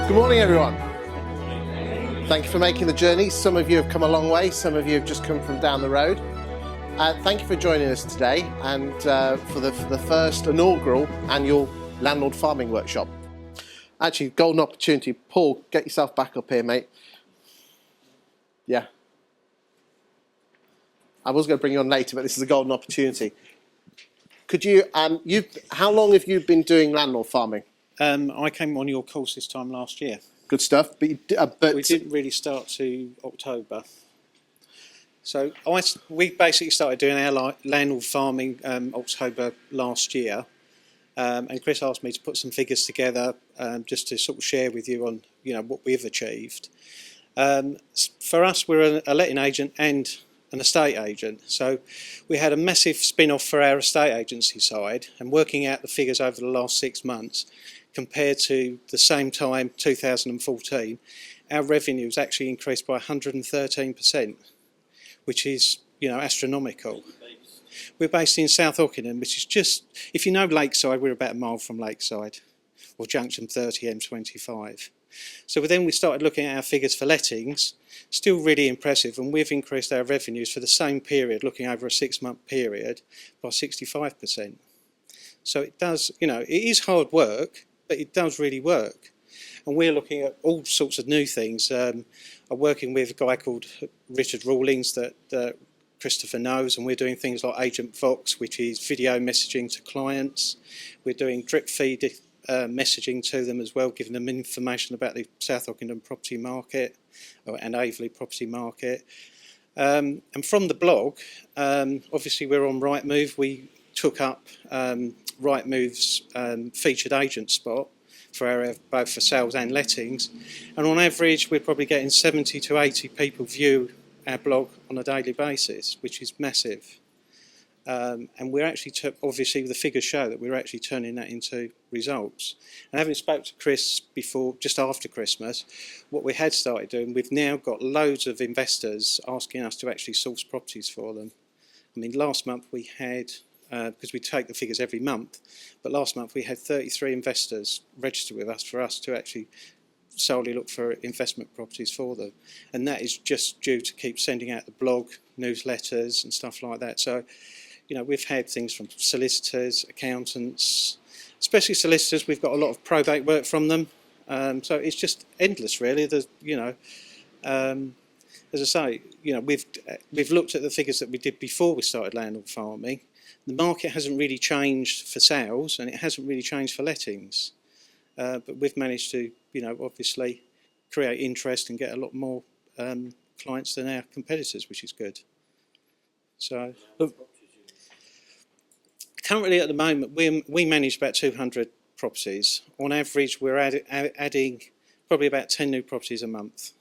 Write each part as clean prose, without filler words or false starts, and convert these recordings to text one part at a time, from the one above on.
Good morning, everyone. Thank you for making the journey. Some of you have come a long way, some of you have just come from down the road. Thank you for joining us today and for the first inaugural annual Landlord Farming Workshop. Actually, golden opportunity. Paul, get yourself back up here, mate. Yeah. I was going to bring you on later, but this is a golden opportunity. Could you, how long have you been doing landlord farming? I came on your course this time last year. Good stuff. But we didn't really start to October. So we basically started doing our landlord farming October last year, and Chris asked me to put some figures together just to sort of share with you on what we've achieved. For us, we're a letting agent and an estate agent, so we had a massive spin-off for our estate agency side, and working out the figures over the last 6 months compared to the same time 2014, our revenues actually increased by 113%, which is astronomical. We're based in South Ockenden, which is just, if you know Lakeside, we're about a mile from Lakeside, or junction 30 M25. So then we started looking at our figures for lettings, still really impressive, and we've increased our revenues for the same period, looking over a 6-month period, by 65%. So it does, it is hard work, but it does really work. And we're looking at all sorts of new things. I'm working with a guy called Richard Rawlings that Christopher knows, and we're doing things like Agent Vox, which is video messaging to clients. We're doing drip feed messaging to them as well, giving them information about the South Ockenden property market and Aveley property market. And from the blog, obviously we're on Rightmove. We took up Rightmove's featured agent spot for our, both for sales and lettings, and on average we're probably getting 70 to 80 people view our blog on a daily basis, which is massive. And we're actually, obviously the figures show that we're actually turning that into results. And having spoke to Chris before, just after Christmas, what we had started doing, we've now got loads of investors asking us to actually source properties for them. I mean, last month we had, because we take the figures every month, but last month we had 33 investors registered with us for us to actually solely look for investment properties for them. And that is just due to keep sending out the blog, newsletters and stuff like that. So, we've had things from solicitors, accountants, especially solicitors. We've got a lot of probate work from them. So it's just endless, really. There's, as I say, we've looked at the figures that we did before we started landlord farming. The market hasn't really changed for sales, and it hasn't really changed for lettings. But we've managed to, obviously create interest and get a lot more clients than our competitors, which is good. So currently at the moment we manage about 200 properties. On average we're adding probably about 10 new properties a month.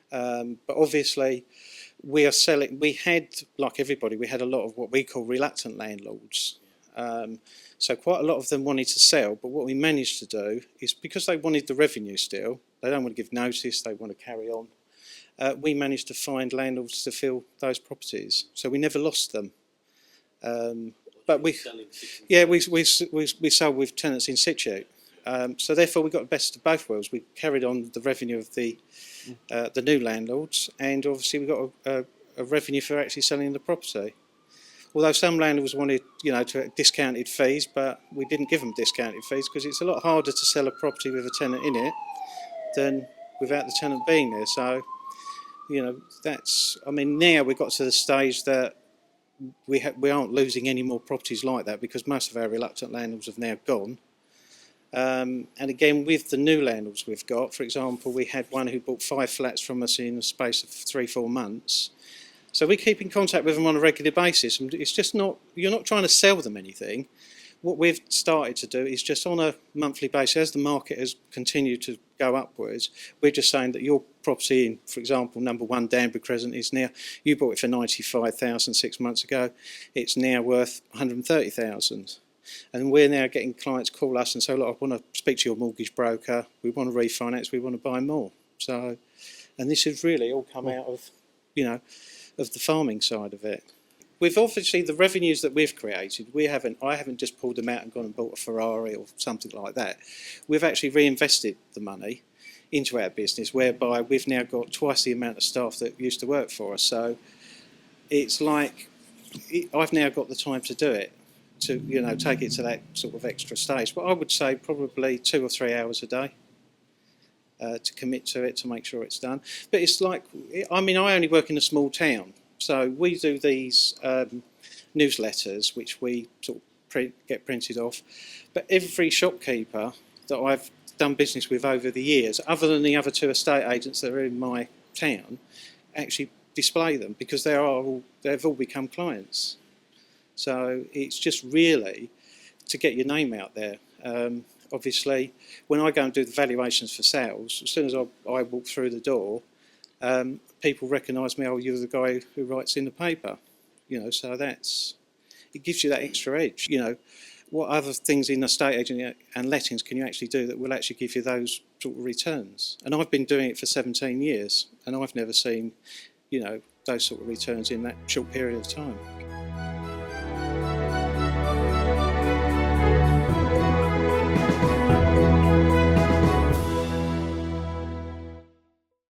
But obviously we are selling, we had, like everybody, we had a lot of what we call reluctant landlords. So quite a lot of them wanted to sell, but what we managed to do is, because they wanted the revenue still, they don't want to give notice, they want to carry on, we managed to find landlords to fill those properties. So we never lost them. But we sold with tenants in situ. So therefore we got the best of both worlds. We carried on the revenue of the new landlords, and obviously we got a revenue for actually selling the property. Although some landlords wanted, to discounted fees, but we didn't give them discounted fees because it's a lot harder to sell a property with a tenant in it than without the tenant being there. So, that's, I mean, now we've got to the stage that we aren't losing any more properties like that, because most of our reluctant landlords have now gone. And again, with the new landlords we've got, for example, we had one who bought 5 flats from us in the space of 3-4 months. So we keep in contact with them on a regular basis, and it's just not, you're not trying to sell them anything. What we've started to do is just on a monthly basis, as the market has continued to go upwards, we're just saying that your property in, for example, number 1 Danbury Crescent is now, you bought it for 95,000 6 months ago, it's now worth 130,000. And we're now getting clients call us and say, look, I want to speak to your mortgage broker, we want to refinance, we want to buy more. So, and this has really all come out of, of the farming side of it. with obviously the revenues that we've created, I haven't just pulled them out and gone and bought a Ferrari or something like that. We've actually reinvested the money into our business, whereby we've now got twice the amount of staff that used to work for us. So it's like I've now got the time to do it, to take it to that sort of extra stage. But I would say probably 2 or 3 hours a day to commit to it, to make sure it's done. But it's like, I only work in a small town, so we do these newsletters which we sort of get printed off. But every shopkeeper that I've done business with over the years, other than the other 2 estate agents that are in my town, actually display them, because they've all become clients. So it's just really to get your name out there. Obviously, when I go and do the valuations for sales, as soon as I walk through the door, people recognise me. Oh, you're the guy who writes in the paper, So it gives you that extra edge. What other things in estate agent and lettings can you actually do that will actually give you those sort of returns? And I've been doing it for 17 years, and I've never seen, those sort of returns in that short period of time.